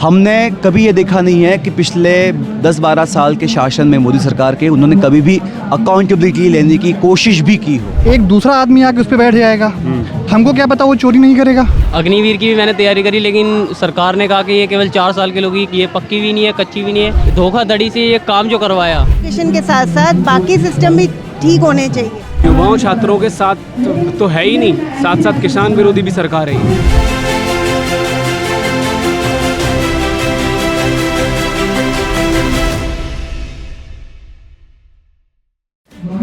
हमने कभी ये देखा नहीं है कि पिछले 10-12 साल के शासन में मोदी सरकार के उन्होंने कभी भी अकाउंटेबिलिटी लेने की कोशिश भी की हो। एक दूसरा आदमी आके उस पर बैठ जाएगा, हमको क्या पता वो चोरी नहीं करेगा। अग्निवीर की भी मैंने तैयारी करी, लेकिन सरकार ने कहा कि ये केवल 4 साल के लोग ही, ये पक्की भी नहीं है, कच्ची भी नहीं है। धोखाधड़ी से ये काम जो करवाया। एजुकेशन के साथ साथ बाकी सिस्टम भी ठीक होने चाहिए। युवाओं छात्रों के साथ तो है ही नहीं, साथ साथ किसान विरोधी भी सरकार है।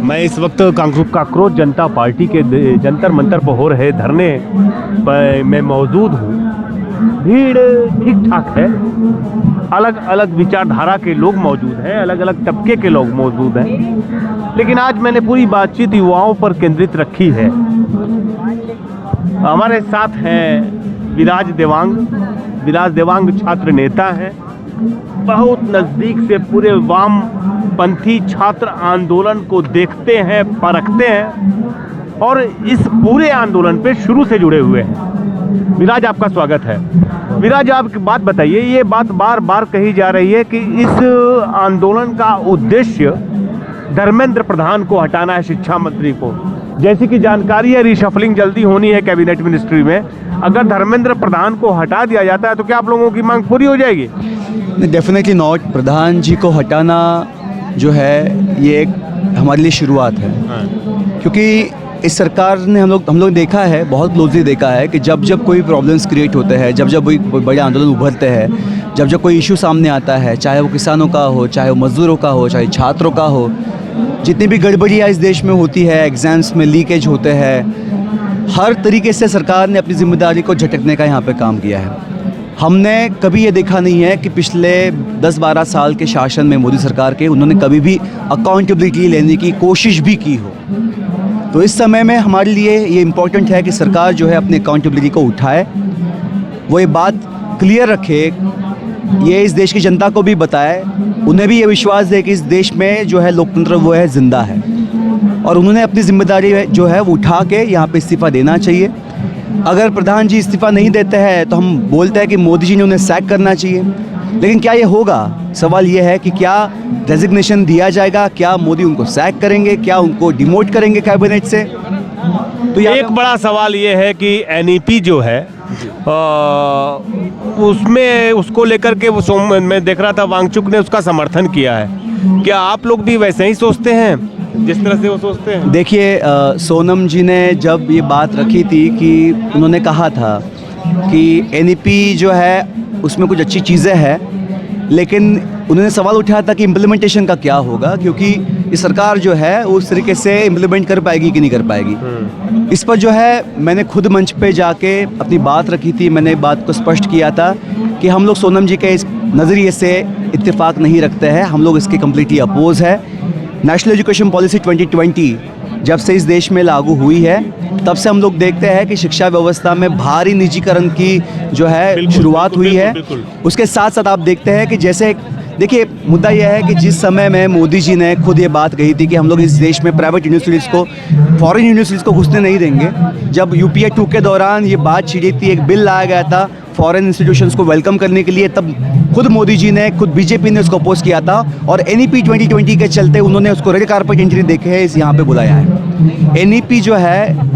मैं इस वक्त कांग्रेस जनता पार्टी के जंतर मंतर पर हो रहे धरने पर मैं मौजूद हूँ। भीड़ ठीक ठाक है, अलग अलग विचारधारा के लोग मौजूद हैं, अलग अलग तबके के लोग मौजूद हैं, लेकिन आज मैंने पूरी बातचीत युवाओं पर केंद्रित रखी है। हमारे साथ हैं विराज देवांग छात्र नेता हैं, बहुत नज़दीक से पूरे वामपंथी छात्र आंदोलन को देखते हैं, परखते हैं और इस पूरे आंदोलन पे शुरू से जुड़े हुए हैं। विराज, आपका स्वागत है। विराज, आप बात बताइए, ये बात बार बार कही जा रही है कि इस आंदोलन का उद्देश्य धर्मेंद्र प्रधान को हटाना है, शिक्षा मंत्री को। जैसी कि जानकारी है, रिशफलिंग जल्दी होनी है कैबिनेट मिनिस्ट्री में। अगर धर्मेंद्र प्रधान को हटा दिया जाता है तो क्या आप लोगों की मांग पूरी हो जाएगी? Definitely not. प्रधान जी को हटाना जो है ये एक हमारे लिए शुरुआत है, क्योंकि इस सरकार ने हम लोग देखा है, बहुत क्लोजली देखा है कि जब कोई प्रॉब्लम्स क्रिएट होते हैं, जब कोई बड़े आंदोलन उभरते हैं, जब कोई इशू सामने आता है, चाहे वो किसानों का हो, चाहे वो मज़दूरों का हो, चाहे छात्रों का हो, जितनी भी गड़बड़ियाँ इस देश में होती है, एग्ज़ाम्स में लीकेज होते हैं, हर तरीके से सरकार ने अपनी जिम्मेदारी को झटकने का यहाँ पे काम किया है। हमने कभी ये देखा नहीं है कि पिछले 10-12 साल के शासन में मोदी सरकार के उन्होंने कभी भी अकाउंटेबिलिटी लेने की कोशिश भी की हो। तो इस समय में हमारे लिए ये इम्पोर्टेंट है कि सरकार जो है अपनी अकाउंटेबिलिटी को उठाए, वो ये बात क्लियर रखे, ये इस देश की जनता को भी बताए, उन्हें भी ये विश्वास दे कि इस देश में जो है लोकतंत्र वो है ज़िंदा है, और उन्होंने अपनी जिम्मेदारी जो है वो उठा के यहाँ पे इस्तीफ़ा देना चाहिए। अगर प्रधान जी इस्तीफ़ा नहीं देते हैं तो हम बोलते हैं कि मोदी जी ने उन्हें सैक करना चाहिए, लेकिन क्या ये होगा? सवाल ये है कि क्या रेजिग्नेशन दिया जाएगा, क्या मोदी उनको सैक करेंगे, क्या उनको डिमोट करेंगे कैबिनेट से? तो एक बड़ा सवाल ये है कि एनईपी जो है उसमें उसको लेकर के वो मैं देख रहा था वांगचुक ने उसका समर्थन किया है। क्या आप लोग भी वैसे ही सोचते हैं जिस तरह से वो सोचते हैं? देखिए, सोनम जी ने जब ये बात रखी थी कि उन्होंने कहा था कि एनईपी जो है उसमें कुछ अच्छी चीज़ें हैं, लेकिन उन्होंने सवाल उठाया था कि इम्प्लीमेंटेशन का क्या होगा, क्योंकि ये सरकार जो है उस तरीके से इम्प्लीमेंट कर पाएगी कि नहीं कर पाएगी। इस पर जो है मैंने खुद मंच पे जाके अपनी बात रखी थी, मैंने बात को स्पष्ट किया था कि हम लोग सोनम जी के इस नज़रिए से इत्तेफाक नहीं रखते हैं, हम लोग इसके कम्प्लीटली अपोज है। नेशनल एजुकेशन पॉलिसी 2020 जब से इस देश में लागू हुई है, तब से हम लोग देखते हैं कि शिक्षा व्यवस्था में भारी निजीकरण की जो है शुरुआत हुई है। उसके साथ साथ आप देखते हैं कि जैसे देखिए, मुद्दा यह है कि जिस समय में मोदी जी ने खुद ये बात कही थी कि हम लोग इस देश में प्राइवेट यूनिवर्सिटीज़ को, फॉरेन यूनिवर्सिटीज़ को घुसने नहीं देंगे, जब UPA 2 के दौरान ये बात छिड़ी थी, एक बिल लाया गया था फॉरेन इंस्टीट्यूशंस को वेलकम करने के लिए, तब खुद मोदी जी ने, खुद बीजेपी ने उसको अपोज किया था, और NEP 2020 के चलते उन्होंने उसको रेड कारपेट एंट्री देके है इस यहाँ पे बुलाया है। NEP जो है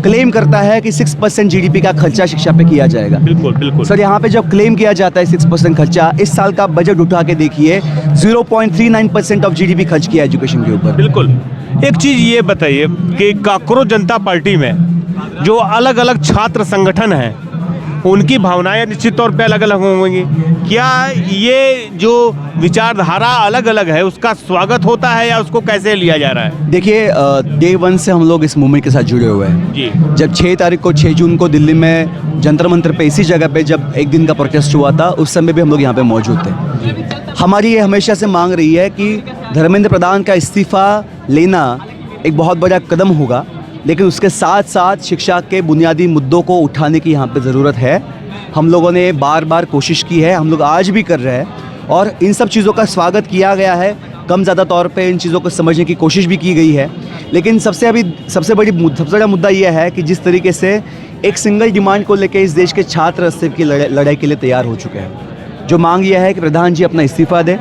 क्लेम करता है कि 6% GDP का खर्चा शिक्षा पे किया जाएगा। बिल्कुल सर, यहाँ पे जब क्लेम किया जाता है 6% खर्चा, इस साल का बजट उठा के देखिए 0.39% ऑफ GDP खर्च किया एजुकेशन के ऊपर। बिल्कुल। एक चीज़ ये बताइए कि कांग्रेस जनता पार्टी में जो अलग अलग छात्र संगठन हैं, उनकी भावनाएं निश्चित तौर पे अलग अलग होंगी। क्या ये जो विचारधारा अलग अलग है उसका स्वागत होता है या उसको कैसे लिया जा रहा है? देखिए, डे 1 से हम लोग इस मूवमेंट के साथ जुड़े हुए हैं जी। जब 6 तारीख को 6 जून को दिल्ली में जंतर मंतर पे इसी जगह पे जब एक दिन का प्रोटेस्ट हुआ था, उस समय भी हम लोग यहाँ पे मौजूद थे। हमारी ये हमेशा से मांग रही है कि धर्मेंद्र प्रधान का इस्तीफ़ा लेना एक बहुत बड़ा कदम होगा, लेकिन उसके साथ साथ शिक्षा के बुनियादी मुद्दों को उठाने की यहाँ पे ज़रूरत है। हम लोगों ने बार बार कोशिश की है, हम लोग आज भी कर रहे हैं, और इन सब चीज़ों का स्वागत किया गया है। कम ज़्यादा तौर पे इन चीज़ों को समझने की कोशिश भी की गई है, लेकिन सबसे बड़ा मुद्दा यह है कि जिस तरीके से एक सिंगल डिमांड को लेकर इस देश के छात्र अस्तित्व की लड़ाई के लिए तैयार हो चुके हैं। जो मांग यह है कि प्रधान जी अपना इस्तीफ़ा दें,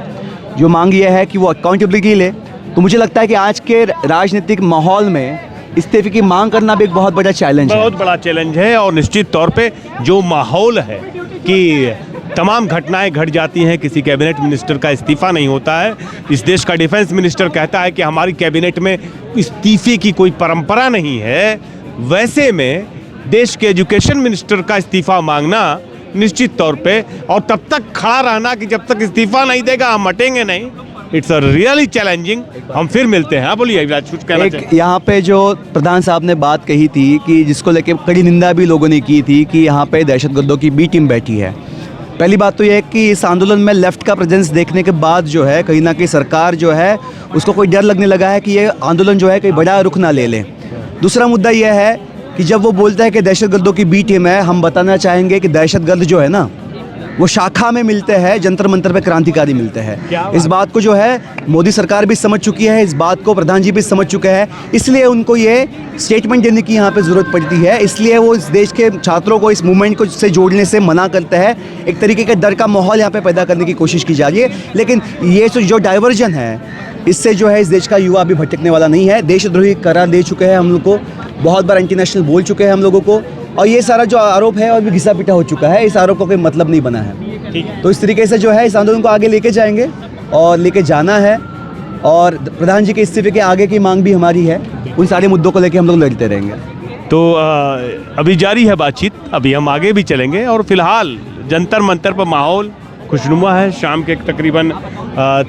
जो मांग यह है कि वो अकाउंटेबिलिटी ले, तो मुझे लगता है कि आज के राजनीतिक माहौल में इस्तीफे की मांग करना भी एक बहुत बड़ा चैलेंज है। बहुत बड़ा चैलेंज है और निश्चित तौर पे जो माहौल है कि तमाम घटनाएं घट जाती हैं, किसी कैबिनेट मिनिस्टर का इस्तीफा नहीं होता है। इस देश का डिफेंस मिनिस्टर कहता है कि हमारी कैबिनेट में इस्तीफे की कोई परंपरा नहीं है। वैसे में देश के एजुकेशन मिनिस्टर का इस्तीफा मांगना निश्चित तौर पे, और तब तक खड़ा रहना कि जब तक इस्तीफा नहीं देगा हम हटेंगे नहीं, इट्स अ रियली चैलेंजिंग। हम फिर मिलते हैं। हाँ बोलिए अभिलाष, कुछ कहना एक यहाँ पे जो प्रधान साहब ने बात कही थी कि जिसको लेके कड़ी निंदा भी लोगों ने की थी कि यहाँ पे दहशतगर्दों की बी टीम बैठी है। पहली बात तो ये है कि इस आंदोलन में लेफ्ट का प्रेजेंस देखने के बाद जो है कहीं ना कहीं सरकार जो है उसको कोई डर लगने लगा है कि ये आंदोलन जो है कहीं बड़ा रुख ना ले लें। दूसरा मुद्दा यह है कि जब वो बोलता है कि दहशतगर्दों की बी टीम है, हम बताना चाहेंगे कि दहशतगर्द जो है ना वो शाखा में मिलते हैं, जंतर मंतर पे क्रांतिकारी मिलते हैं। इस बात को जो है मोदी सरकार भी समझ चुकी है, इस बात को प्रधान जी भी समझ चुके हैं, इसलिए उनको ये स्टेटमेंट देने की यहाँ पे ज़रूरत पड़ती है। इसलिए वो इस देश के छात्रों को इस मूवमेंट को से जोड़ने से मना करते हैं। एक तरीके का डर का माहौल यहाँ पे पैदा करने की कोशिश की जा रही है। लेकिन ये जो डाइवर्जन है, इससे जो है इस देश का युवा अभी भटकने वाला नहीं है। देशद्रोही करार दे चुके हैं हम लोग को, बहुत बार इंटरनेशनल बोल चुके हैं हम लोगों को, और ये सारा जो आरोप है और भी घिसा पिटा हो चुका है। इस आरोप का कोई मतलब नहीं बना है। तो इस तरीके से जो है इस आंदोलन को आगे लेके जाएंगे और लेके जाना है, और प्रधान जी के इस्तीफे के आगे की मांग भी हमारी है। उन सारे मुद्दों को लेके हम लोग लड़ते रहेंगे। तो अभी जारी है बातचीत, अभी हम आगे भी चलेंगे। और फिलहाल जंतर मंतर पर माहौल खुशनुमा है। शाम के तकरीबन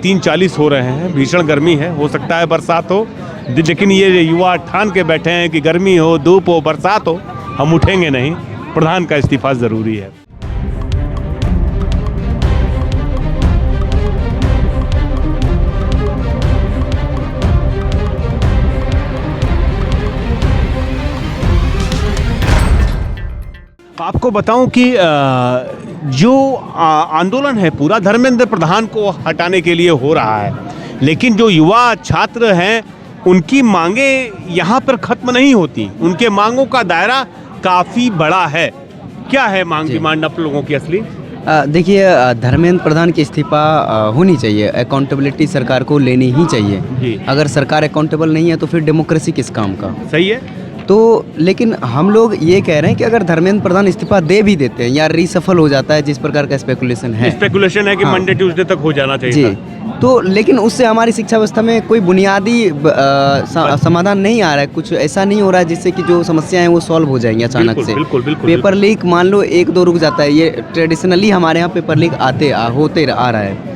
3:40 हो रहे हैं। भीषण गर्मी है, हो सकता है बरसात हो, लेकिन ये युवा ठान के बैठे हैं कि गर्मी हो, धूप हो, बरसात हो, हम उठेंगे नहीं। प्रधान का इस्तीफा ज़रूरी है। आपको बताऊं कि जो आंदोलन है पूरा धर्मेंद्र प्रधान को हटाने के लिए हो रहा है, लेकिन जो युवा छात्र हैं उनकी मांगे यहाँ पर खत्म नहीं होती। उनके मांगों का दायरा काफ़ी बड़ा है। क्या है मांग डिमांड आप लोगों की असली? देखिए, धर्मेंद्र प्रधान की इस्तीफा होनी चाहिए। अकाउंटेबिलिटी सरकार को लेनी ही चाहिए। अगर सरकार अकाउंटेबल नहीं है तो फिर डेमोक्रेसी किस काम का? सही है। तो लेकिन हम लोग ये कह रहे हैं कि अगर धर्मेंद्र प्रधान इस्तीफा दे भी देते हैं या रीसफल हो जाता है, जिस प्रकार का स्पेकुलेशन है कि हाँ, मंडे ट्यूसडे तक हो जाना चाहिए जी, तो लेकिन उससे हमारी शिक्षा व्यवस्था में कोई बुनियादी समाधान नहीं आ रहा है। कुछ ऐसा नहीं हो रहा है जिससे कि जो समस्याएं हैं वो सॉल्व हो जाएंगी अचानक से। पेपर लीक मान लो 1-2 रुक जाता है, ये ट्रेडिशनली हमारे यहाँ पेपर लीक होते आ रहा है।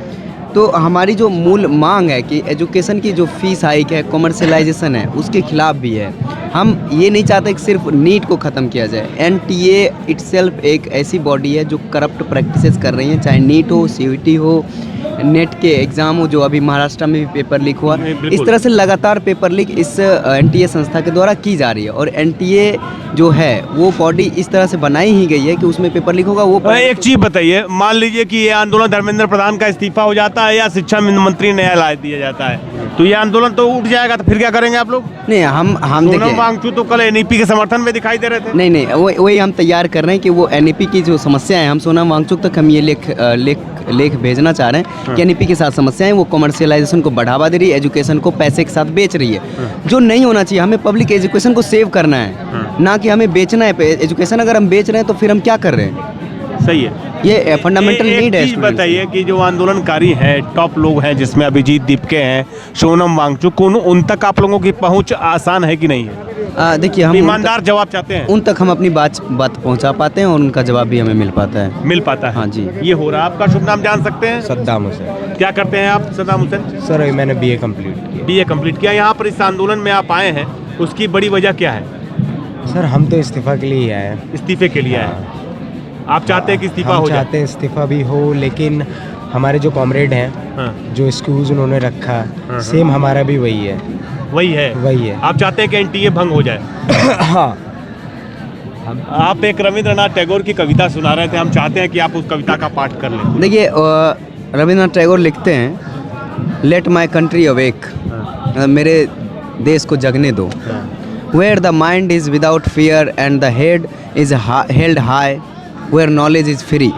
तो हमारी जो मूल मांग है कि एजुकेशन की जो फीस हाइक है, कमर्शियलाइजेशन है, उसके खिलाफ भी है। हम ये नहीं चाहते कि सिर्फ नीट को ख़त्म किया जाए। एनटीए इटसेल्फ एक ऐसी बॉडी है जो करप्ट प्रैक्टिसेस कर रही हैं, चाहे नीट हो, सीयूईटी हो, नेट के एग्ज़ाम हो, जो अभी महाराष्ट्र में भी पेपर लीक हुआ। इस तरह से लगातार पेपर लीक इस एनटीए संस्था के द्वारा की जा रही है। और एनटीए जो है वो बॉडी इस तरह से बनाई ही गई है कि उसमें पेपर लीक होगा। वो एक चीज़ बताइए, मान लीजिए कि ये आंदोलन धर्मेंद्र प्रधान का इस्तीफा हो जाता है या शिक्षा मंत्री नया ला दिया जाता है, तो ये आंदोलन तो उठ जाएगा, तो फिर क्या करेंगे आप लोग? नहीं, हम देखिए, वांगचुक तो कल एनईपी के समर्थन में दिखाई दे रहे थे। नहीं, वही हम तैयार कर रहे हैं कि वो एनईपी की जो समस्या है, हम सोनम वांगचुक तक हम ये लेख भेजना चाह रहे हैं कि एनईपी के साथ समस्याएं, वो कमर्शियलाइजेशन को बढ़ावा दे रही है, एजुकेशन को पैसे के साथ बेच रही है, जो नहीं होना चाहिए। हमें पब्लिक एजुकेशन को सेव करना है, ना कि हमें बेचना है एजुकेशन। अगर हम बेच रहे हैं तो फिर हम क्या कर रहे हैं? सही है, ये फंडामेंटल नीड है। बताइए कि जो आंदोलनकारी हैं, टॉप लोग हैं, जिसमें अभिजीत दीपके हैं, सोनम वांगचुक, उन तक आप लोगों की पहुंच आसान है कि नहीं है? देखिए, हम ईमानदार जवाब चाहते हैं, उन तक हम अपनी बात पहुंचा पाते हैं और उनका जवाब भी हमें मिल पाता है। हाँ जी। ये हो रहा है। आपका शुभ नाम जान सकते हैं? सद्दाम हुसैन। क्या करते हैं आप सद्दाम हुसैन? सर मैंने बीए कंप्लीट किया। यहाँ पर इस आंदोलन में आप आए हैं, उसकी बड़ी वजह क्या है? सर हम तो इस्तीफा के लिए ही आए हैं। इस्तीफे के लिए आए? आप चाहते हैं कि इस्तीफा हो जाए? चाहते हैं इस्तीफा भी हो, लेकिन हमारे जो कॉमरेड हैं, जो एक्सक्यूज उन्होंने रखा, सेम हमारा भी वही है। वही है। आप चाहते हैं कि एनटीए भंग हो जाए? हाँ। आप एक रविंद्रनाथ टैगोर की कविता सुना रहे थे, हम चाहते हैं कि आप उस कविता का पाठ कर लें। देखिए, रविंद्रनाथ टैगोर लिखते हैं, लेट माई कंट्री अवेक, मेरे देश को जगने दो। Where the mind is without fear and the head is held high, where knowledge is free.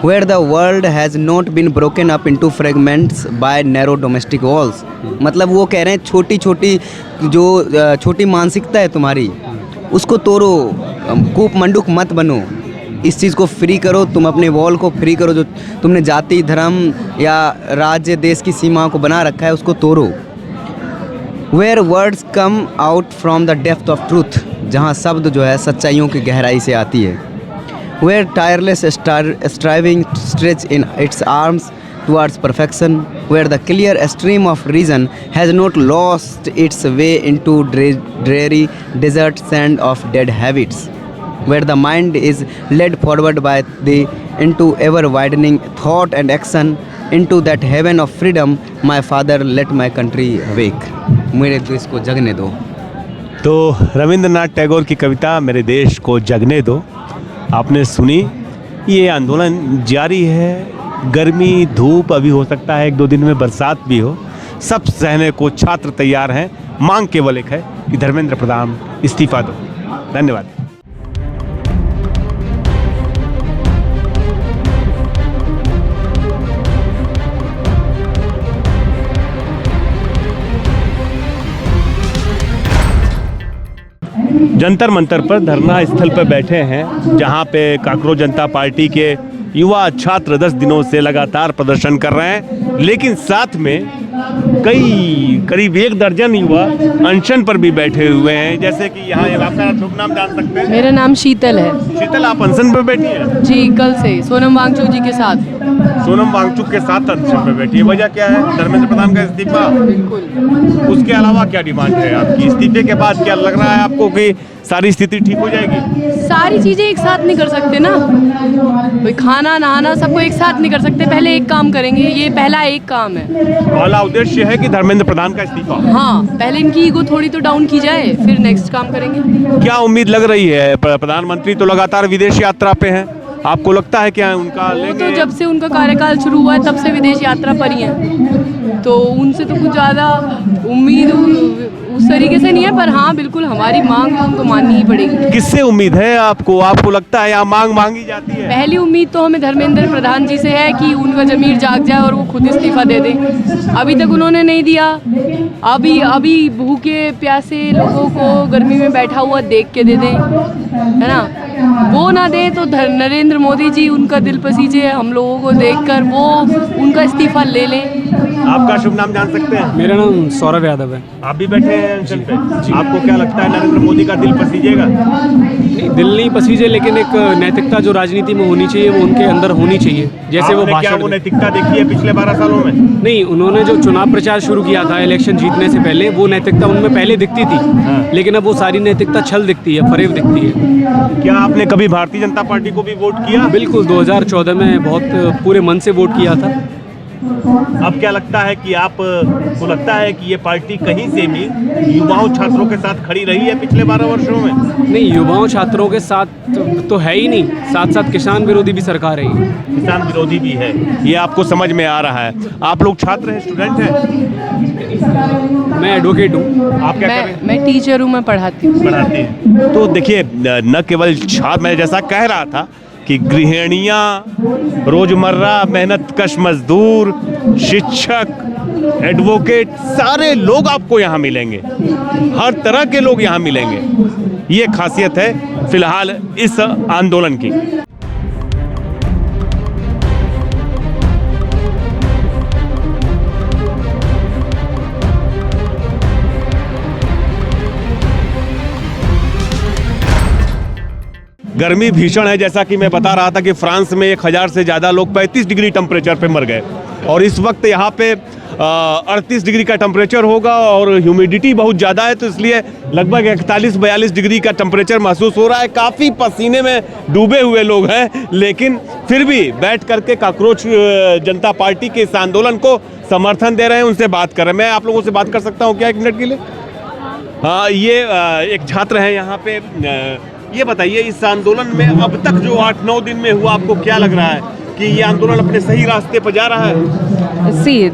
where the world has not been broken up into fragments by narrow domestic walls. मतलब वो कह रहे हैं छोटी छोटी जो छोटी मानसिकता है तुम्हारी, उसको तोड़ो, कूप मंडूक मत बनो, इस चीज़ को फ्री करो, तुम अपने वॉल को फ्री करो, जो तुमने जाति धर्म या राज्य देश की सीमाओं को बना रखा है उसको तोड़ो. Where words come out from the depth of truth, जहाँ शब्द जो है सच्चाइयों की गहराई से आती है. Where tireless striving stretch in its arms towards perfection, where the clear stream of reason has not lost its way into dreary desert sand of dead habits, where the mind is led forward by the into ever widening thought and action into that heaven of freedom. My father, let my country awake. मेरे देश को जगने दो. तो रविंद्रनाथ टैगोर की कविता मेरे देश को जगने दो आपने सुनी. ये आंदोलन जारी है, गर्मी धूप अभी हो सकता है 1-2 दिन में बरसात भी हो, सब सहने को छात्र तैयार हैं. मांग केवल एक है कि धर्मेंद्र प्रधान इस्तीफा दो. धन्यवाद. जंतर मंतर पर धरना स्थल पर बैठे हैं, जहां पे काकरोच जनता पार्टी के युवा छात्र 10 दिनों से लगातार प्रदर्शन कर रहे हैं, लेकिन साथ में करीब 1 दर्जन युवा अनशन पर भी बैठे हुए हैं. जैसे कि यहाँ आपका शुभ नाम जान सकते हैं? मेरा नाम शीतल है. शीतल, आप अनशन पर बैठी हैं? जी, कल से सोनम वांगचुक जी के साथ. सोनम वांगचुक के साथ अनशन पर बैठी है. वजह क्या है? धर्मेंद्र प्रधान का इस्तीफा. बिल्कुल. उसके अलावा क्या डिमांड है आपकी? इस्तीफे के बाद क्या लग रहा है आपको कि सारी स्थिति ठीक हो जाएगी? सारी चीजें एक साथ नहीं कर सकते ना, कोई खाना नहाना सबको एक साथ नहीं कर सकते. पहले एक काम करेंगे, ये पहला एक काम है. पहला उद्देश्य है कि धर्मेंद्र प्रधान का इस्तीफा. हाँ, पहले इनकी ईगो थोड़ी तो डाउन की जाए, फिर नेक्स्ट काम करेंगे. क्या उम्मीद लग रही है? प्रधानमंत्री तो लगातार विदेश यात्रा पे हैं, आपको लगता है क्या उनका वो तो जब से उनका कार्यकाल शुरू हुआ है तब से विदेश यात्रा पर ही है, तो उनसे तो कुछ ज़्यादा उम्मीद उस तरीके से नहीं है. पर हाँ, बिल्कुल हमारी मांग उनको माननी ही पड़ेगी. किससे उम्मीद है आपको लगता है यहाँ मांग मांगी जाती है? पहली उम्मीद तो हमें धर्मेंद्र प्रधान जी से है कि उनका ज़मीर जाग जाए और वो खुद इस्तीफा दे दें. अभी तक उन्होंने नहीं दिया. अभी भूखे प्यासे लोगों को गर्मी में बैठा हुआ देख के दे दें, है ना. वो ना दे तो नरेंद्र मोदी जी उनका दिल पसीजे हम लोगों को देखकर वो उनका इस्तीफा ले लें. आपका शुभ नाम जान सकते हैं? मेरा नाम सौरभ यादव है. आप भी बैठे हैं अनशन पे. आपको क्या लगता है नरेंद्र मोदी का दिल पसीजेगा? दिल नहीं पसीजे, लेकिन एक नैतिकता जो राजनीति में होनी चाहिए वो उनके अंदर होनी चाहिए. जैसे वो भाषण, वो नैतिकता देखी है पिछले 12 सालों में? नहीं, उन्होंने जो चुनाव प्रचार शुरू किया था इलेक्शन जीतने से पहले, वो नैतिकता उनमें पहले दिखती थी. लेकिन अब वो सारी नैतिकता छल दिखती है, फरेब दिखती है. क्या आपने कभी भारतीय जनता पार्टी को भी वोट किया? बिल्कुल, 2014 में बहुत पूरे मन से वोट किया था. अब क्या लगता है कि आपको लगता है कि ये पार्टी कहीं से भी युवाओं छात्रों के साथ खड़ी रही है पिछले 12 वर्षों में? नहीं, युवाओं छात्रों के साथ तो है ही नहीं, साथ साथ किसान विरोधी भी सरकार है. किसान विरोधी भी है, ये आपको समझ में आ रहा है. आप लोग छात्र हैं, स्टूडेंट हैं? मैं एडवोकेट हूँ. आप क्या कर रहे हैं? मैं टीचर हूँ, मैं पढ़ाती हूँ. पढ़ाते हैं. तो देखिए, न केवल छात्र, मैं जैसा कह रहा था कि गृहिणियाँ, रोजमर्रा मेहनत कश मजदूर, शिक्षक, एडवोकेट, सारे लोग आपको यहाँ मिलेंगे. हर तरह के लोग यहाँ मिलेंगे. ये खासियत है फिलहाल इस आंदोलन की. गर्मी भीषण है. जैसा कि मैं बता रहा था कि फ्रांस में 1000 से ज़्यादा लोग 35 डिग्री टेम्परेचर पे मर गए, और इस वक्त यहाँ पे 38 डिग्री का टेम्परेचर होगा और ह्यूमिडिटी बहुत ज़्यादा है, तो इसलिए लगभग 41-42 डिग्री का टेम्परेचर महसूस हो रहा है. काफ़ी पसीने में डूबे हुए लोग हैं, लेकिन फिर भी बैठ करके काकरोच जनता पार्टी के इस आंदोलन को समर्थन दे रहे हैं. उनसे बात कर रहे हैं. मैं आप लोगों से बात कर सकता हूँ क्या 1 मिनट के लिए? हाँ, ये एक छात्र हैं यहाँ पे. ये बताइए, इस आंदोलन में अब तक जो 8-9 दिन में हुआ, आपको क्या लग रहा है कि ये आंदोलन अपने सही रास्ते पर जा रहा है? See,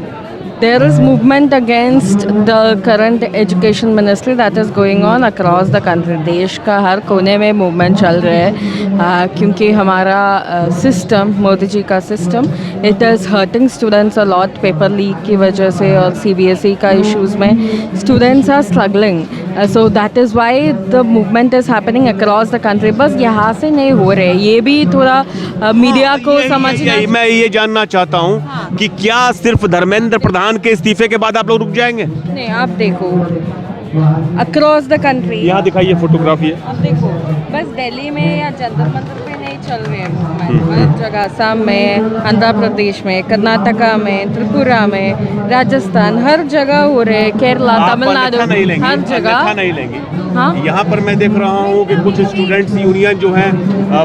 there is movement against the current education ministry that is going on across the country. देश का हर कोने में movement चल रहा है क्योंकि हमारा system, मोदी जी का system, it is hurting students a lot. Paper leak की वजह से और CBSE का issues में students are struggling. So that is why the movement is happening across the country. बस यहाँ से नहीं हो रहे, ये भी थोड़ा मीडिया को समझना। मैं ये जानना चाहता हूँ कि क्या सिर्फ धर्मेंद्र प्रधान के इस्तीफे के बाद आप लोग रुक जाएंगे? नहीं, आप देखो अक्रॉस द कंट्री, यहाँ दिखाइए फोटोग्राफ ये। अब देखो बस दिल्ली में या जंतर मंतर पे नहीं चल रहे हैं, हर जगह असम में, आंध्र प्रदेश में, कर्नाटका में, त्रिपुरा में, राजस्थान, हर जगह हो रहे हैं, केरला, तमिलनाडु, हर जगह नहीं लेंगे। हाँ, यहाँ पर मैं देख रहा हूँ कि कुछ स्टूडेंट्स यूनियन जो है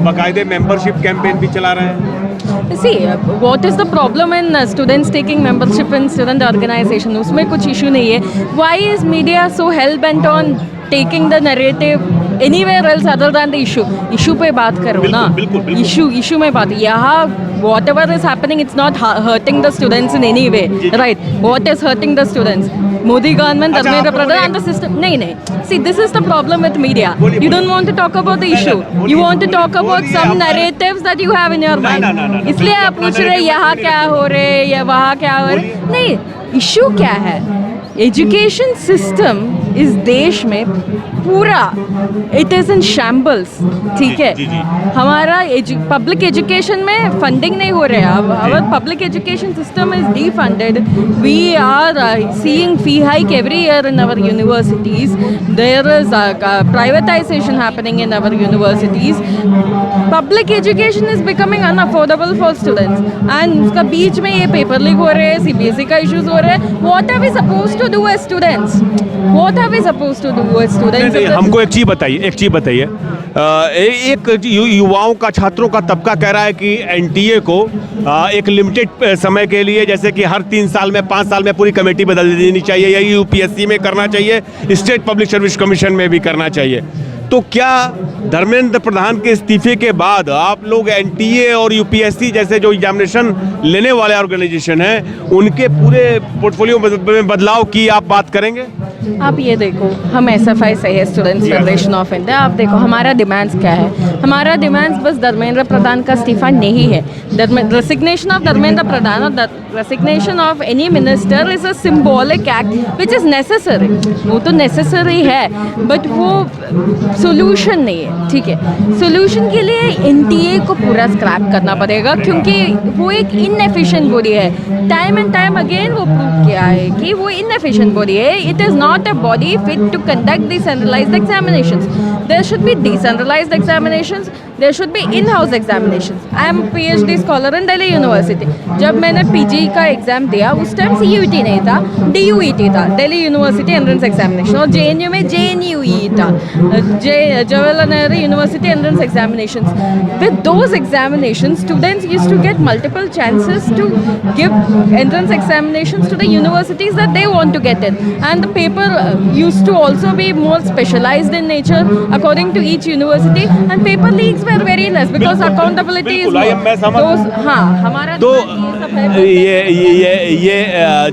बाकायदे मेंबरशिप कैंपेन भी चला रहे हैं। See, what is the problem in students taking membership in student organization? उसमें कुछ issue नहीं है. Why is media so hell bent on taking the narrative anywhere else other than the issue? Issue पे बात करो ना. Issue में बात. यहाँ whatever is happening, it's not hurting the students in any way, right? What is hurting the students? Modi government, Dharmendra Pradhan and the system. नहीं. See, this is the problem with media. You don't want to talk about the issue. You want to talk about some narratives that you have in your mind. इसलिए आप पूछ रहे यहाँ क्या हो रहे या वहाँ क्या हो रहे. नहीं, issue क्या है? एजुकेशन सिस्टम इस देश में पूरा इट इज़ इन शैम्बल्स, ठीक है. हमारा पब्लिक एजुकेशन में फंडिंग नहीं हो रहा है. Our public education system is defunded. We are seeing fee hike every year in our universities. There is privatisation happening in our universities. Public education is becoming unaffordable for students and उसका बीच में ये paper leak हो रहे हैं, CBSE का issues हो रहे हैं. What are we supposed to do as students? What are we supposed to do as students? हमको एक चीज़ बताइए एक युवाओं का, छात्रों का तबका कह रहा है कि एनटीए को एक लिमिटेड समय के लिए, जैसे कि हर 3 साल में, 5 साल में पूरी कमेटी बदल देनी चाहिए, या यूपीएससी में करना चाहिए, स्टेट पब्लिक सर्विस कमीशन में भी करना चाहिए. तो क्या धर्मेंद्र प्रधान के इस्तीफे के बाद आप लोग एनटीए और यूपीएससी जैसे जो एग्जामिनेशन लेने वाले ऑर्गेनाइजेशन हैं उनके पूरे पोर्टफोलियो में बदलाव की आप बात करेंगे? आप ये देखो, हम SFI से है, स्टूडेंट्स फेडरेशन ऑफ इंडिया. आप देखो हमारा डिमांड्स क्या है. हमारा डिमांड्स बस धर्मेंद्र प्रधान का इस्तीफा नहीं है. रेसिग्नेशन ऑफ धर्मेंद्र प्रधान और resignation of any minister is a symbolic act which is necessary. वो तो नेसेसरी है बट वो सोल्यूशन नहीं है, ठीक है. सोल्यूशन के लिए एनटीए को पूरा स्क्रैप करना पड़ेगा क्योंकि वो एक इनएफिशिएंट बॉडी है. टाइम एंड टाइम अगेन वो प्रूव किया है कि वो इनएफिशिएंट बॉडी है. It is not a body fit to conduct decentralized examinations. There should be decentralized examinations. There should be in-house examinations. I am a PhD scholar in Delhi University. जब मैंने PG का exam दिया उस time CUET नहीं था, DUET था, Delhi University Entrance Examination. और JNU में JNUE था, Jawaharlal Nehru University Entrance Examinations. With those examinations, students used to get multiple chances to give entrance examinations to the universities that they want to get in. And the paper used to also be more specialized in nature according to each university. And paper leaks were very less because accountability is more. हाँ, हमारा तो ये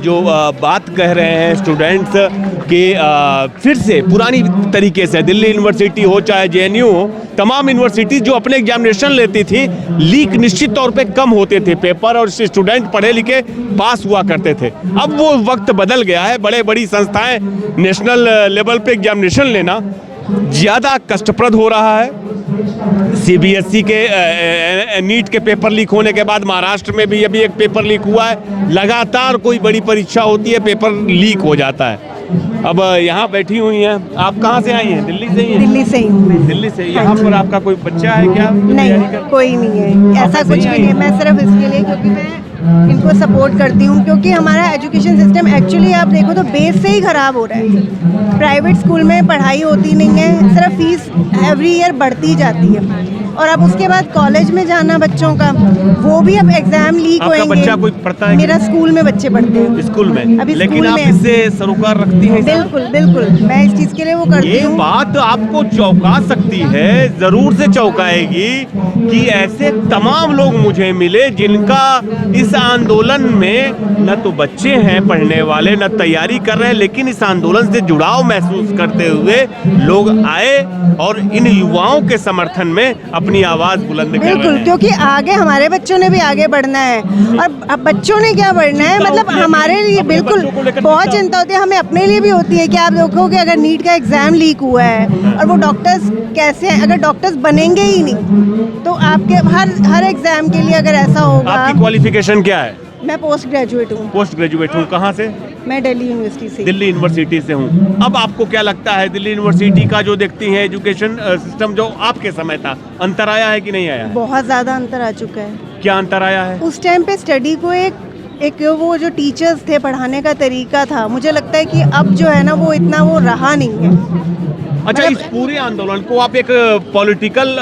जो बात कह रहे हैं students कि फिर से पुरानी तरीके से दिल्ली यूनिवर्सिटी हो चाहे JNU हो, तमाम यूनिवर्सिटी जो अपने एग्जामिनेशन लेती थी लीक निश्चित तौर पे कम होते थे पेपर और स्टूडेंट पढ़े लिखे पास हुआ करते थे. अब वो वक्त बदल गया है. बड़ी संस्थाएं नेशनल लेवल पे एग्जामिनेशन लेना ज़्यादा कष्टप्रद हो रहा है. CBSE के नीट के पेपर लीक होने के बाद महाराष्ट्र में भी अभी एक पेपर लीक हुआ है. लगातार कोई बड़ी परीक्षा होती है, पेपर लीक हो जाता है. अब यहाँ बैठी हुई हैं, आप कहाँ से आई हैं? दिल्ली से ही हैं? दिल्ली से ही हूँ मैं. दिल्ली से. यहाँ पर आपका कोई बच्चा है क्या? नहीं, कोई नहीं है, ऐसा कुछ भी नहीं है. मैं सिर्फ इसके लिए क्योंकि मैं इनको सपोर्ट करती हूँ क्योंकि हमारा एजुकेशन सिस्टम एक्चुअली आप देखो तो बेस से ही ख़राब हो रहा है. प्राइवेट स्कूल में पढ़ाई होती नहीं है, सिर्फ फीस एवरी ईयर बढ़ती जाती है. और अब उसके बाद कॉलेज में जाना बच्चों का, वो भी अब एग्जाम लीक आपका होंगे। बच्चा कोई पढ़ता है? मेरा स्कूल में बच्चे पढ़ते हैं। स्कूल में? अभी लेकिन स्कूल आप में। इससे सरोकार रखती हैं? बिल्कुल बिल्कुल, मैं इस चीज़ के लिए वो करती ये हूँ। बात आपको चौंका सकती है, जरूर से चौंकाएगी कि ऐसे तमाम लोग मुझे मिले जिनका इस आंदोलन में न तो बच्चे हैं पढ़ने वाले, न तैयारी कर रहे हैं, लेकिन इस आंदोलन से जुड़ाव महसूस करते हुए लोग आए और इन युवाओं के समर्थन में अपनी आवाज बुलंद कर रहे बिल्कुल, हैं। क्योंकि आगे हमारे बच्चों ने भी आगे बढ़ना है, और अब बच्चों ने क्या बढ़ना है, मतलब हमारे लिए बिल्कुल बहुत चिंता होती है, हमें अपने लिए भी होती है कि आप देखो कि अगर नीट का एग्जाम लीक हुआ है और वो डॉक्टर्स कैसे हैं, अगर डॉक्टर्स बनेंगे ही नहीं तो आपके हर एग्जाम के लिए अगर ऐसा होगा। आपकी क्वालिफिकेशन क्या है? मैं पोस्ट ग्रेजुएट हूँ। पोस्ट ग्रेजुएट हूँ। कहाँ से? मैं दिल्ली यूनिवर्सिटी से। दिल्ली यूनिवर्सिटी से हूँ। अब आपको क्या लगता है, दिल्ली यूनिवर्सिटी का जो देखती है एजुकेशन सिस्टम जो आपके समय था, अंतर आया है कि नहीं आया है? बहुत ज़्यादा अंतर आ चुका है। क्या अंतर आया है? उस टाइम पे स्टडी को एक वो जो टीचर्स थे, पढ़ाने का तरीका था, मुझे लगता है कि अब जो है ना वो इतना वो रहा नहीं है। अच्छा, इस पूरे आंदोलन को आप एक पॉलिटिकल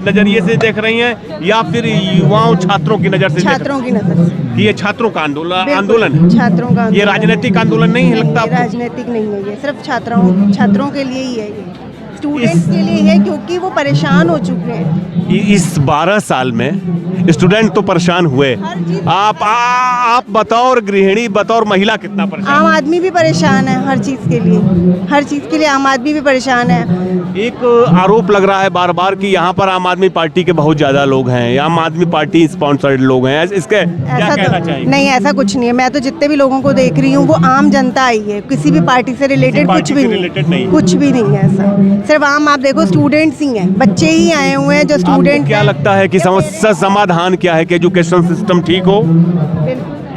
नजरिए से देख रही हैं या फिर युवाओं छात्रों की नजर से? छात्रों की नजर से। ये छात्रों का आंदोलन बिल्कुल, है? छात्रों का ये राजनीतिक आंदोलन नहीं है लगता ये आपको? राजनीतिक नहीं है, ये सिर्फ छात्रों के लिए ही है, ये स्टूडेंट्स के लिए है, क्योंकि वो परेशान हो चुके हैं। इस 12 साल में स्टूडेंट तो परेशान हुए, आप बतौर गृहिणी, बतौर महिला कितना परेशान? आम आदमी भी परेशान है हर चीज़ के लिए आम आदमी भी परेशान है। एक आरोप लग रहा है बार बार कि यहाँ पर आम आदमी पार्टी के बहुत ज्यादा लोग हैं, आम आदमी पार्टी स्पॉन्सर्ड लोग हैं, इसके क्या ऐसा कहना तो चाहिए? नहीं, ऐसा कुछ नहीं है। मैं तो जितने भी लोगों को देख रही हूँ वो आम जनता आई है, किसी भी पार्टी से रिलेटेड पार्टी कुछ भी से नहीं, related नहीं है। कुछ भी नहीं है ऐसा। सिर्फ आप देखो स्टूडेंट्स ही हैं, बच्चे ही आए हुए हैं जो आपको स्टूडेंट। क्या लगता है कि समस्या समाधान क्या है कि एजुकेशन सिस्टम ठीक हो?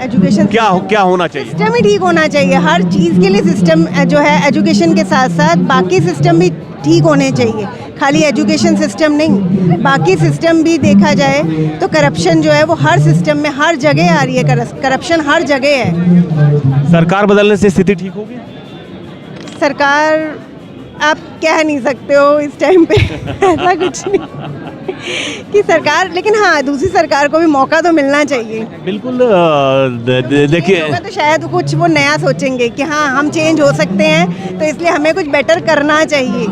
एजुकेशन क्या होना चाहिए? सिस्टम ही ठीक होना चाहिए। हर चीज़ के लिए सिस्टम जो है, एजुकेशन के साथ साथ बाकी सिस्टम भी ठीक होने चाहिए। खाली एजुकेशन सिस्टम नहीं, बाकी सिस्टम भी देखा जाए तो करप्शन जो है वो हर सिस्टम में हर जगह आ रही है। करप्शन हर जगह है। सरकार बदलने से स्थिति ठीक होगी? सरकार आप कह नहीं सकते हो इस टाइम पे ऐसा कुछ नहीं कि सरकार, लेकिन हाँ दूसरी सरकार को भी मौका तो मिलना चाहिए। बिल्कुल। देखिए, होगा तो शायद कुछ वो नया सोचेंगे कि हाँ हम चेंज हो सकते हैं, तो इसलिए हमें कुछ बेटर करना चाहिए।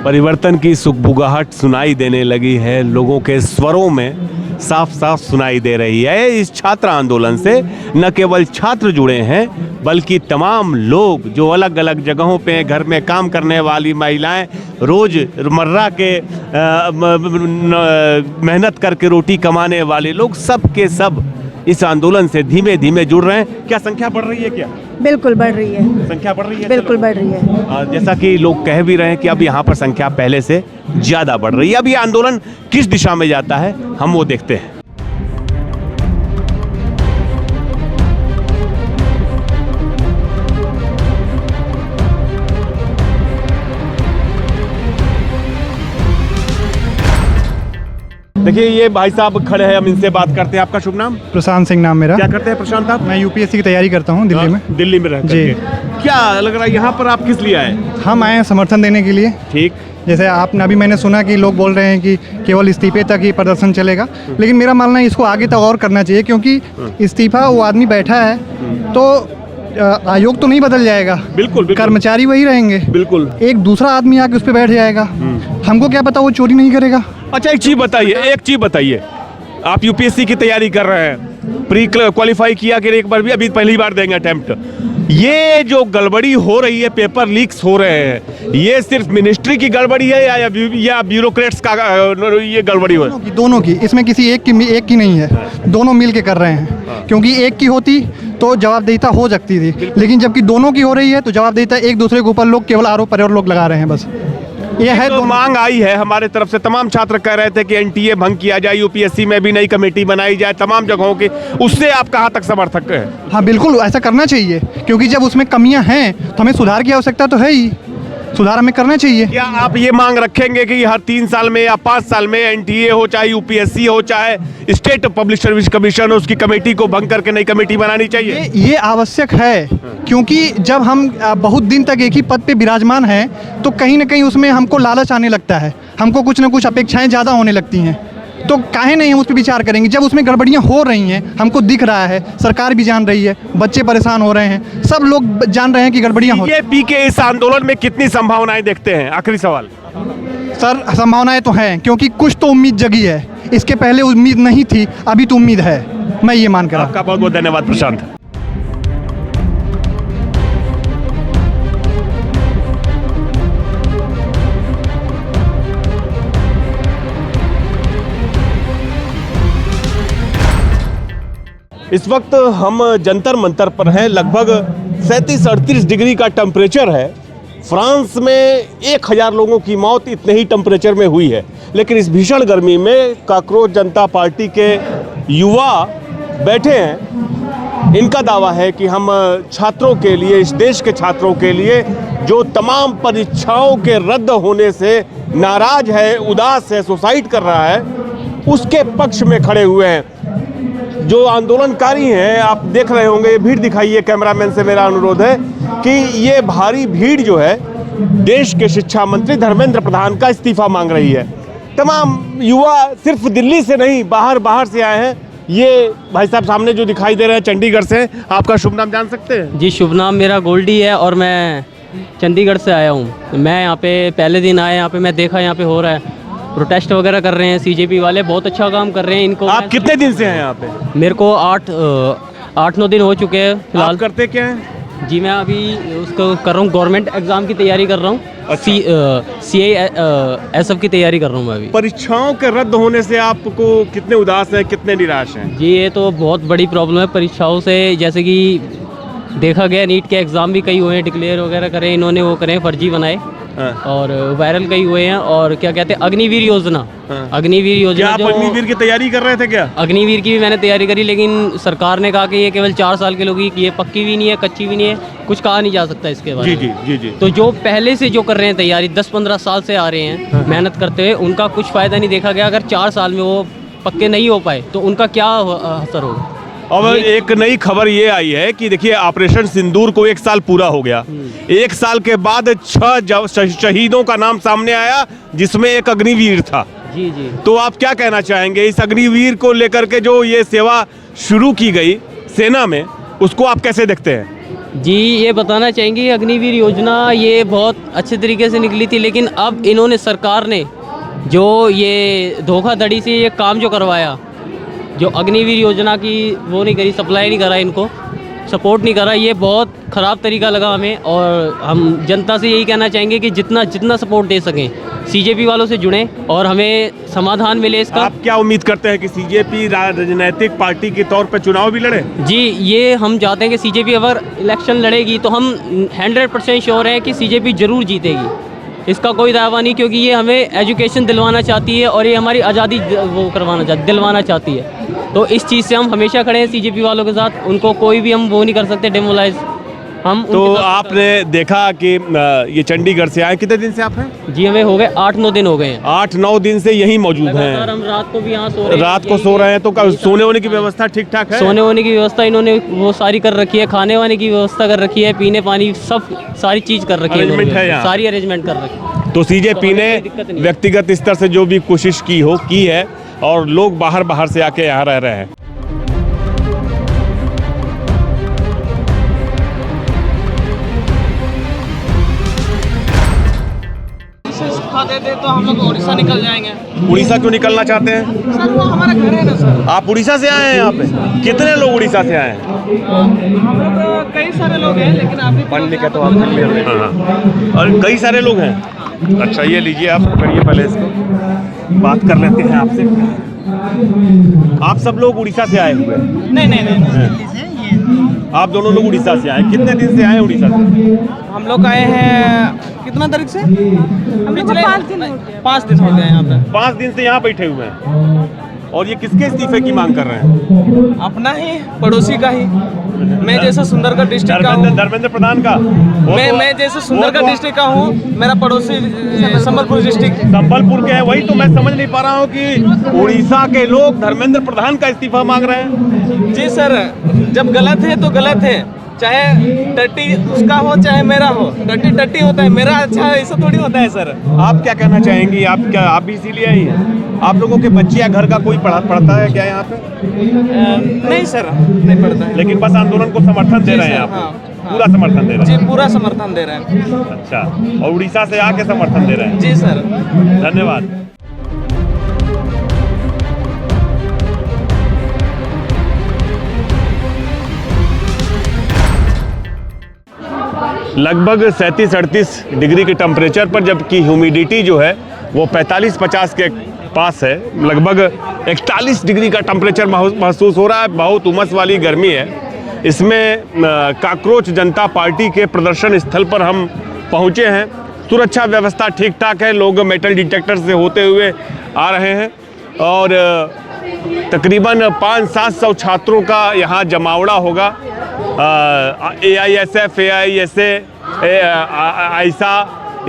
परिवर्तन की सुगबुगाहट सुनाई देने लगी है, लोगों के स्वरों में साफ साफ सुनाई दे रही है। इस छात्र आंदोलन से न केवल छात्र जुड़े हैं बल्कि तमाम लोग जो अलग अलग जगहों पे घर में काम करने वाली महिलाएं, रोजमर्रा के मेहनत करके रोटी कमाने वाले लोग, सब के सब इस आंदोलन से धीमे धीमे जुड़ रहे हैं। क्या संख्या बढ़ रही है? क्या बिल्कुल बढ़ रही है, संख्या बढ़ रही है? बिल्कुल बढ़ रही है। जैसा कि लोग कह भी रहे हैं कि अब यहाँ पर संख्या पहले से ज़्यादा बढ़ रही है। अब ये आंदोलन किस दिशा में जाता है हम वो देखते हैं। देखिए, ये भाई साहब खड़े हैं, हम इनसे बात करते हैं। आपका शुभ नाम? प्रशांत सिंह नाम मेरा। क्या करते हैं प्रशांत आप? मैं यूपीएससी की तैयारी करता हूँ दिल्ली में। दिल्ली में रहते जी। हैं। क्या लग रहा है यहाँ पर आप किस लिए आए? हम आए हैं समर्थन देने के लिए। ठीक। जैसे आपने अभी मैंने सुना कि लोग बोल रहे हैं कि केवल इस्तीफे तक ही प्रदर्शन चलेगा, लेकिन मेरा मानना है इसको आगे तक और करना चाहिए, क्योंकि इस्तीफा वो आदमी बैठा है तो आयोग तो नहीं बदल जाएगा। बिल्कुल, बिल्कुल। कर्मचारी वही रहेंगे। बिल्कुल। एक दूसरा आदमी आके उस पर बैठ जाएगा, हमको क्या पता वो चोरी नहीं करेगा। अच्छा, एक चीज बताइए, आप यूपीएससी की तैयारी कर रहे हैं, प्री क्वालिफाई किया कि एक बार भी? अभी पहली बार देंगे अटेम्प्ट। ये जो गड़बड़ी हो रही है, पेपर लीक्स हो रहे हैं, ये सिर्फ मिनिस्ट्री की गड़बड़ी है या ब्यूरोक्रेट्स का ये गड़बड़ी हो रही है? दोनों की, इसमें किसी एक की नहीं है, दोनों मिल के कर रहे हैं। क्योंकि एक की होती तो जवाबदेहिता हो सकती थी, लेकिन जबकि दोनों की हो रही है तो जवाबदेहिता एक दूसरे के ऊपर लोग केवल आरोप प्रत्यारोप लोग लगा रहे हैं। बस ये है। तो मांग आई है हमारे तरफ से, तमाम छात्र कह रहे थे कि एनटीए भंग किया जाए, यूपीएससी में भी नई कमेटी बनाई जाए तमाम जगहों की। उससे आप कहाँ तक समर्थक हैं? हाँ बिल्कुल, ऐसा करना चाहिए, क्योंकि जब उसमें कमियां हैं तो हमें सुधार की आवश्यकता तो है ही। सुधार हमें करना चाहिए। क्या आप ये मांग रखेंगे कि हर 3 साल में या 5 साल में NTA हो, चाहे UPSC हो, चाहे स्टेट पब्लिक सर्विस कमीशन हो, उसकी कमेटी को भंग करके नई कमेटी बनानी चाहिए? ये आवश्यक है, क्योंकि जब हम बहुत दिन तक एक ही पद पे विराजमान हैं तो कहीं ना कहीं उसमें हमको लालच आने लगता है, हमको कुछ ना कुछ अपेक्षाएं ज़्यादा होने लगती हैं। तो काहे नहीं हम उस पर विचार करेंगे जब उसमें गड़बड़ियाँ हो रही हैं, हमको दिख रहा है, सरकार भी जान रही है, बच्चे परेशान हो रहे हैं, सब लोग जान रहे हैं कि गड़बड़ियाँ हो रही हैं। बीजेपी के इस आंदोलन में कितनी संभावनाएं देखते हैं? आखिरी सवाल सर, संभावनाएं तो हैं, क्योंकि कुछ तो उम्मीद जगी है, इसके पहले उम्मीद नहीं थी, अभी तो उम्मीद है, मैं ये मान कर। आपका बहुत बहुत धन्यवाद प्रशांत। इस वक्त हम जंतर मंतर पर हैं। लगभग 37-38 डिग्री का टेम्परेचर है। फ्रांस में 1000 लोगों की मौत इतने ही टेम्परेचर में हुई है, लेकिन इस भीषण गर्मी में काकरोच जनता पार्टी के युवा बैठे हैं। इनका दावा है कि हम छात्रों के लिए, इस देश के छात्रों के लिए जो तमाम परीक्षाओं के रद्द होने से नाराज है, उदास है, सुसाइड कर रहा है, उसके पक्ष में खड़े हुए हैं। जो आंदोलनकारी हैं, आप देख रहे होंगे, ये भीड़ दिखाइए, कैमरामैन से मेरा अनुरोध है कि ये भारी भीड़ जो है देश के शिक्षा मंत्री धर्मेंद्र प्रधान का इस्तीफा मांग रही है। तमाम युवा सिर्फ दिल्ली से नहीं, बाहर से आए हैं। ये भाई साहब सामने जो दिखाई दे रहे हैं चंडीगढ़ से, आपका शुभ नाम जान सकते हैं? जी, शुभ नाम मेरा गोल्डी है और मैं चंडीगढ़ से आया हूँ। मैं यहाँ पे पहले दिन आया, यहाँ पे मैं देखा यहाँ पे हो रहा है, प्रोटेस्ट वगैरह कर रहे हैं CJP वाले, बहुत अच्छा काम कर रहे हैं। इनको आप कितने दिन से हैं यहाँ पे? मेरे को 8-9 दिन हो चुके हैं फिलहाल। आप करते क्या हैं? जी, मैं अभी उसको कर रहा हूँ, गवर्नमेंट एग्ज़ाम की तैयारी कर रहा हूँ। CASF की तैयारी कर रहा हूँ मैं अभी। परीक्षाओं के रद्द होने से आपको कितने उदास हैं, कितने निराश हैं? जी, ये तो बहुत बड़ी प्रॉब्लम है परीक्षाओं से। जैसे कि देखा गया, नीट के एग्ज़ाम भी कई हुए हैं, डिक्लेयर वगैरह करे इन्होंने, वो करें फर्जी बनाए और वायरल कई हुए हैं। और क्या कहते हैं, अग्निवीर योजना। अग्निवीर योजना, क्या आप अग्निवीर की तैयारी कर रहे थे क्या? अग्निवीर की भी मैंने तैयारी करी, लेकिन सरकार ने कहा कि ये केवल 4 साल के लोग ही, ये पक्की भी नहीं है, कच्ची भी नहीं है, कुछ कहा नहीं जा सकता इसके बारे में। जी। तो जो पहले से जो कर रहे हैं तैयारी, 10-15 साल से आ रहे हैं मेहनत करते हुए, उनका कुछ फ़ायदा नहीं देखा गया। अगर 4 साल में वो पक्के नहीं हो पाए तो उनका क्या असर होगा? अब एक नई खबर ये आई है कि देखिए, ऑपरेशन सिंदूर को 1 साल पूरा हो गया। 1 साल के बाद 6 शहीदों का नाम सामने आया, जिसमें एक अग्निवीर था। जी। तो आप क्या कहना चाहेंगे इस अग्निवीर को लेकर के, जो ये सेवा शुरू की गई सेना में, उसको आप कैसे देखते हैं? जी, ये बताना चाहेंगे, अग्निवीर योजना ये बहुत अच्छे तरीके से निकली थी, लेकिन अब इन्होंने, सरकार ने जो ये धोखाधड़ी से ये काम जो करवाया, जो अग्निवीर योजना की वो नहीं करी, सप्लाई नहीं करा, इनको सपोर्ट नहीं करा, ये बहुत ख़राब तरीका लगा हमें। और हम जनता से यही कहना चाहेंगे कि जितना सपोर्ट दे सकें CJP वालों से जुड़ें और हमें समाधान मिले इसका। आप क्या उम्मीद करते हैं कि CJP राजनीतिक पार्टी के तौर पर चुनाव भी लड़े? जी, ये हम चाहते हैं कि CJP अगर इलेक्शन लड़ेगी तो हम 100% श्योर हैं कि CJP ज़रूर जीतेगी, इसका कोई दावा नहीं, क्योंकि ये हमें एजुकेशन दिलवाना चाहती है और ये हमारी आज़ादी वो दिलवाना चाहती है। तो इस चीज़ से हम हमेशा खड़े हैं CJP वालों के साथ, उनको कोई भी हम वो नहीं कर सकते डेमोलाइज। हम तो आपने देखा कि ये चंडीगढ़ से आए, कितने दिन से आप हैं? जी, हमें हो गए 8-9 दिन हो गए हैं। 8-9 दिन से यहीं मौजूद हैं। हम रात को भी यहाँ सो रहे हैं। रात को सो रहे हैं, तो सोने होने की व्यवस्था ठीक ठाक है? सोने होने की व्यवस्था इन्होंने वो सारी कर रखी है, खाने वाने की व्यवस्था कर रखी है, पीने पानी सब सारी चीज़ कर रखी है, सारी अरेंजमेंट कर रखी है। तो CJP ने व्यक्तिगत स्तर से जो भी कोशिश की है, और लोग बाहर से आके यहाँ रह रहे हैं। दे तो हम लोग उड़ीसा निकल जाएंगे। उड़ीसा क्यों निकलना चाहते हैं? सर, वो हमारा घर है ना सर। आप उड़ीसा से आए हैं यहाँ पे? कितने लोग उड़ीसा से आए हैं? हम लोग कई सारे लोग हैं, लेकिन आप पढ़ लिखे तो आप और कई सारे लोग हैं। अच्छा, ये लीजिए, आप पकड़िए, पहले इसको बात कर लेते हैं आपसे। आप सब लोग उड़ीसा से आए हुए हैं? नहीं। आप दोनों लोग उड़ीसा से आए, कितने दिन से आए उड़ीसा से? हम लोग आए हैं कितना तारीख से? पिछले 5 दिन हो गए यहाँ पे। 5 दिन से यहाँ बैठे हुए हैं। और ये किसके इस्तीफे की मांग कर रहे हैं? अपना ही, पड़ोसी का ही। मैं जैसे सुंदरगढ़ डिस्ट्रिक्ट का हूँ, धर्मेंद्र प्रधान का मैं जैसे सुंदरगढ़ डिस्ट्रिक्ट का हूँ, मेरा पड़ोसी संबलपुर डिस्ट्रिक्ट। संबलपुर के हैं, वही तो मैं समझ नहीं पा रहा हूँ कि उड़ीसा के लोग धर्मेंद्र प्रधान का इस्तीफा मांग रहे हैं। जी सर, जब गलत है तो गलत है, चाहे टट्टी उसका हो चाहे मेरा हो, टट्टी टट्टी होता है, मेरा अच्छा है ऐसा थोड़ी होता है सर। आप क्या कहना चाहेंगी? आप भी इसीलिए आई हैं? आप लोगों के बच्चे या घर का कोई पढ़ता है क्या यहाँ पे? नहीं सर, नहीं पड़ता है। लेकिन बस आंदोलन को समर्थन दे रहे हैं आप? हाँ, पूरा समर्थन दे रहे हैं? जी पूरा समर्थन दे रहे हैं। अच्छा, और उड़ीसा से आके समर्थन दे रहे हैं? जी सर, धन्यवाद। लगभग 37-38 डिग्री के टेम्परेचर पर, जबकि ह्यूमिडिटी जो है वो 45-50 के पास है। लगभग 41 डिग्री का टेम्परेचर महसूस हो रहा है। बहुत उमस वाली गर्मी है। इसमें काकरोच जनता पार्टी के प्रदर्शन स्थल पर हम पहुंचे हैं। सुरक्षा व्यवस्था ठीक ठाक है, लोग मेटल डिटेक्टर से होते हुए आ रहे हैं और तकरीबन 500-700 छात्रों का यहाँ जमावड़ा होगा। AISF, AISA, आइसा,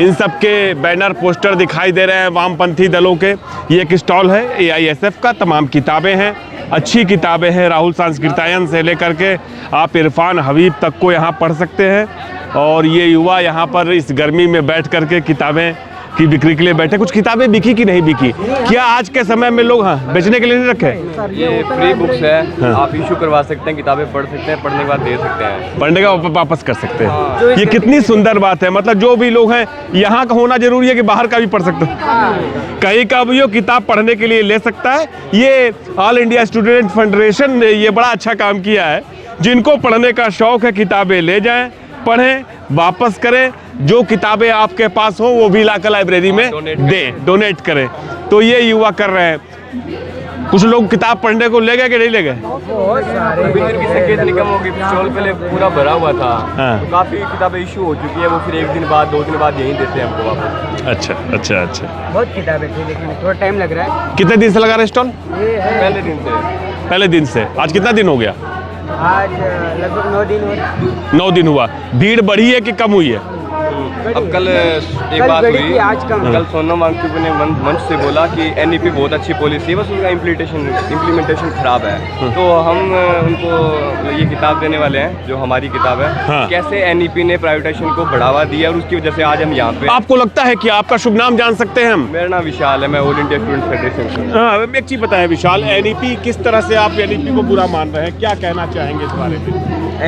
इन सब के बैनर पोस्टर दिखाई दे रहे हैं वामपंथी दलों के। ये एक स्टॉल है AISF का, तमाम किताबें हैं, अच्छी किताबें हैं। राहुल सांस्कृतायन से लेकर के आप इरफान हबीब तक को यहाँ पढ़ सकते हैं। और ये युवा यहाँ पर इस गर्मी में बैठ करके किताबें की बिक्री के लिए बैठे। कुछ किताबें बिकी कि नहीं बिकी? क्या आज के समय में लोग बेचने के लिए नहीं रखे? ये फ्री बुक्स है, आप इशू करवा सकते हैं, किताबें पढ़ सकते हैं, पढ़ने के बाद दे सकते हैं, पढ़ने का वापस कर सकते हैं। ये कितनी सुंदर बात है। मतलब जो भी लोग हैं यहाँ का होना जरूरी है कि बाहर का भी पढ़ सकते हैं। कहीं का भी हो, किताब पढ़ने के लिए ले सकता है। ये ऑल इंडिया स्टूडेंट फेडरेशन ने ये बड़ा अच्छा काम किया है। जिनको पढ़ने का शौक है किताबें ले जाएं, पढ़ें, वापस करें। जो किताबें आपके पास हो वो भी लाकर लाइब्रेरी में दें, डोनेट करें। तो ये युवा कर रहे हैं। कुछ लोग किताब पढ़ने को ले गए कि नहीं ले गए? की संख्या इतनी कम होगी, स्टॉल पहले पूरा भरा हुआ था। तो काफ़ी किताबें इशू हो चुकी है, वो फिर एक दिन बाद 2 दिन बाद यहीं देते हैं हमको वापस। अच्छा अच्छा अच्छा। बहुत किताबें थी लेकिन थोड़ा टाइम लग रहा है। कितने दिन से लगा रहे स्टॉल? पहले दिन से। पहले दिन से। आज कितना दिन हो गया? आज लगभग 9 दिन हुए। 9 दिन हुआ। भीड़ बढ़ी है कि कम हुई है? अब कल एक बात हुई, आज कल सोनम वांगचुक ने मंच से बोला कि NEP बहुत अच्छी पॉलिसी है, बस उसका इम्प्लीमेंटेशन खराब है। तो हम उनको ये किताब देने वाले हैं जो हमारी किताब है। कैसे NEP ने प्राइवेटाइजेशन को बढ़ावा दिया और उसकी वजह से आज हम यहाँ पे। आपको लगता है कि आपका शुभ नाम जान सकते हैं हम? मेरा नाम विशाल है, मैं ऑल इंडिया स्टूडेंट फेडरेशन से। हाँ, एक चीज़ बताएं विशाल, NEP किस तरह से आप NEP को बुरा मान रहे हैं? क्या कहना चाहेंगे इस बारे में?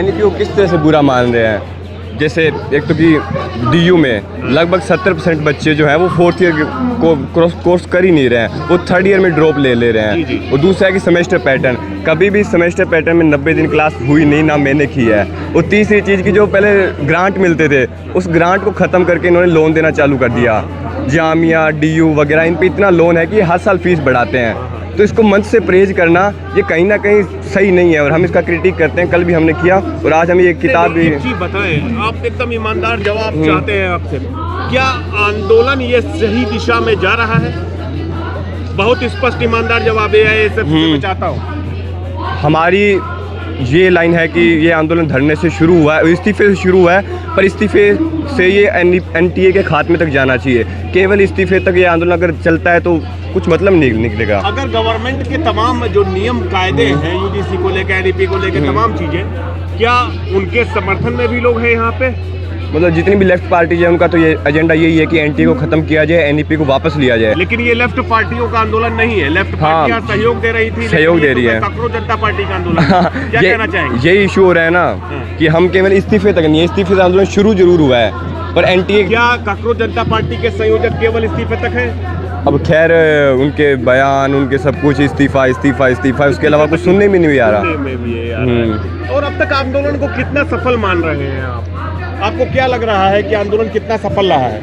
NEP को किस तरह से बुरा मान रहे हैं? जैसे एक तो कि DU में लगभग 70% बच्चे जो हैं वो 4th ईयर को कोर्स कर ही नहीं रहे हैं, वो 3rd ईयर में ड्रॉप ले रहे हैं। और दूसरा है कि सेमेस्टर पैटर्न, कभी भी सेमेस्टर पैटर्न में 90 दिन क्लास हुई नहीं, ना मैंने की है। और तीसरी चीज़ की जो पहले ग्रांट मिलते थे, उस ग्रांट को ख़त्म करके इन्होंने लोन देना चालू कर दिया। जामिया, DU वगैरह इन पर इतना लोन है कि हर साल फीस बढ़ाते हैं। तो इसको मंच से परहेज करना ये कहीं ना कहीं सही नहीं है और हम इसका क्रिटिक करते हैं। कल भी हमने किया और आज हम ये किताब भी। बताएं, आप एकदम ईमानदार जवाब चाहते हैं आपसे, क्या आंदोलन ये सही दिशा में जा रहा है? बहुत स्पष्ट ईमानदार जवाब है, सब मैं चाहता हूँ। हमारी ये लाइन है कि ये आंदोलन धरने से शुरू हुआ है, इस्तीफे से शुरू हुआ है, पर इस्तीफे से ये NTA के खात्मे तक जाना चाहिए। केवल इस्तीफे तक ये आंदोलन अगर चलता है तो कुछ मतलब नहीं निकलेगा। अगर गवर्नमेंट के तमाम जो नियम कायदे हैं UGC को लेकर, NEP को लेकर तमाम चीजें, क्या उनके समर्थन में भी लोग हैं यहाँ पे? मतलब जितनी भी लेफ्ट पार्टी है उनका तो ये एजेंडा यही है कि NTA को खत्म किया जाए, NEP को वापस लिया जाए। लेकिन ये लेफ्ट पार्टियों का आंदोलन नहीं है। लेफ्ट पार्टियां सहयोग दे रही थी, सहयोग दे रही है। काकरोच जनता पार्टी का आंदोलन क्या कहना चाहेंगे? यही इशू हो रहा है ना कि हम केवल इस्तीफे तक नहीं है, इस्तीफे से आंदोलन शुरू जरूर हुआ है पर NTA। क्या काकरोच जनता पार्टी के संयोजक केवल इस्तीफे तक है? अब खैर उनके बयान, उनके सब कुछ इस्तीफा इस्तीफा इस्तीफा, उसके अलावा कुछ सुनने में नहीं आ रहा। और अब तक आंदोलन को कितना सफल मान रहे हैं आप? आपको क्या लग रहा है कि आंदोलन कितना सफल रहा है?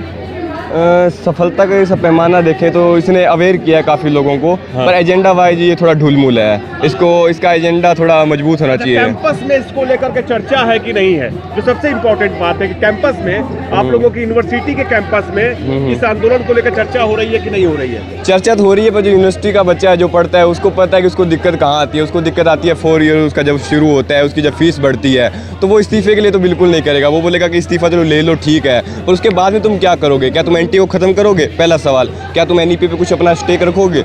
सफलता का सब पैमाना देखें तो इसने अवेयर किया काफ़ी लोगों को, पर एजेंडा वाइज ये थोड़ा ढुलमुल है। इसका एजेंडा थोड़ा मजबूत होना चाहिए। कैंपस में इसको लेकर के चर्चा है कि नहीं है, जो सबसे इम्पोर्टेंट बात है कि कैंपस में आप लोगों की यूनिवर्सिटी के कैंपस में इस आंदोलन को लेकर चर्चा हो रही है कि नहीं हो रही है? चर्चा तो हो रही है, पर जो यूनिवर्सिटी का बच्चा है जो पढ़ता है उसको पता है कि उसको दिक्कत कहाँ आती है। उसको दिक्कत आती है 4 ईयर उसका जब शुरू होता है, उसकी जब फीस बढ़ती है, तो वो इस्तीफे के लिए तो बिल्कुल नहीं करेगा। वो बोलेगा कि इस्तीफा चलो ले लो, ठीक है, पर उसके बाद में तुम क्या करोगे? क्या तुम एनटीए को ख़त्म करोगे? पहला सवाल। क्या तुम एनईपी पे कुछ अपना स्टेक रखोगे?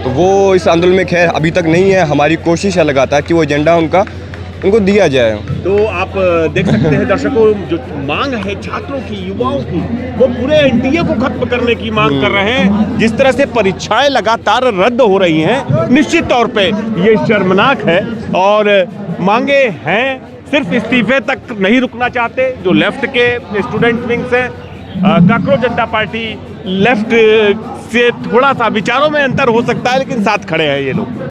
तो वो इस आंदोलन में खैर अभी तक नहीं है। हमारी कोशिश है लगातार कि वो एजेंडा उनको दिया जाए। तो आप देख सकते हैं दर्शकों, जो मांग है छात्रों की, युवाओं की, वो पूरे एनटीए को खत्म करने की मांग कर रहे हैं। जिस तरह से परीक्षाएं लगातार रद्द हो रही हैं, निश्चित तौर पे ये शर्मनाक है। और मांगे हैं, सिर्फ इस्तीफे तक नहीं रुकना चाहते जो लेफ्ट के स्टूडेंट विंग्स हैं। काकरोच जनता पार्टी लेफ्ट से थोड़ा सा विचारों में अंतर हो सकता है, लेकिन साथ खड़े हैं ये लोग।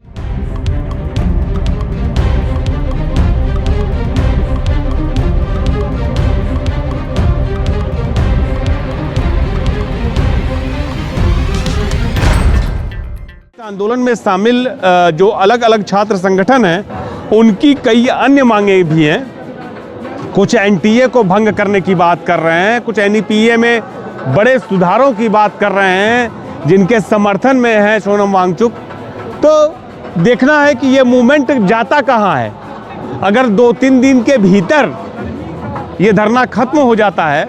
आंदोलन में शामिल जो अलग अलग छात्र संगठन हैं, उनकी कई अन्य मांगे भी हैं। कुछ एनटीए को भंग करने की बात कर रहे हैं, कुछ एनईपीए में बड़े सुधारों की बात कर रहे हैं, जिनके समर्थन में है सोनम वांगचुक। तो देखना है कि ये मूवमेंट जाता कहाँ है। अगर 2-3 दिन के भीतर ये धरना खत्म हो जाता है,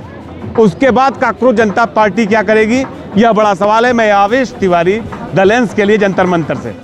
उसके बाद काकरोच जनता पार्टी क्या करेगी, यह बड़ा सवाल है। मैं आवेश तिवारी, द लेंस के लिए जंतर मंतर से।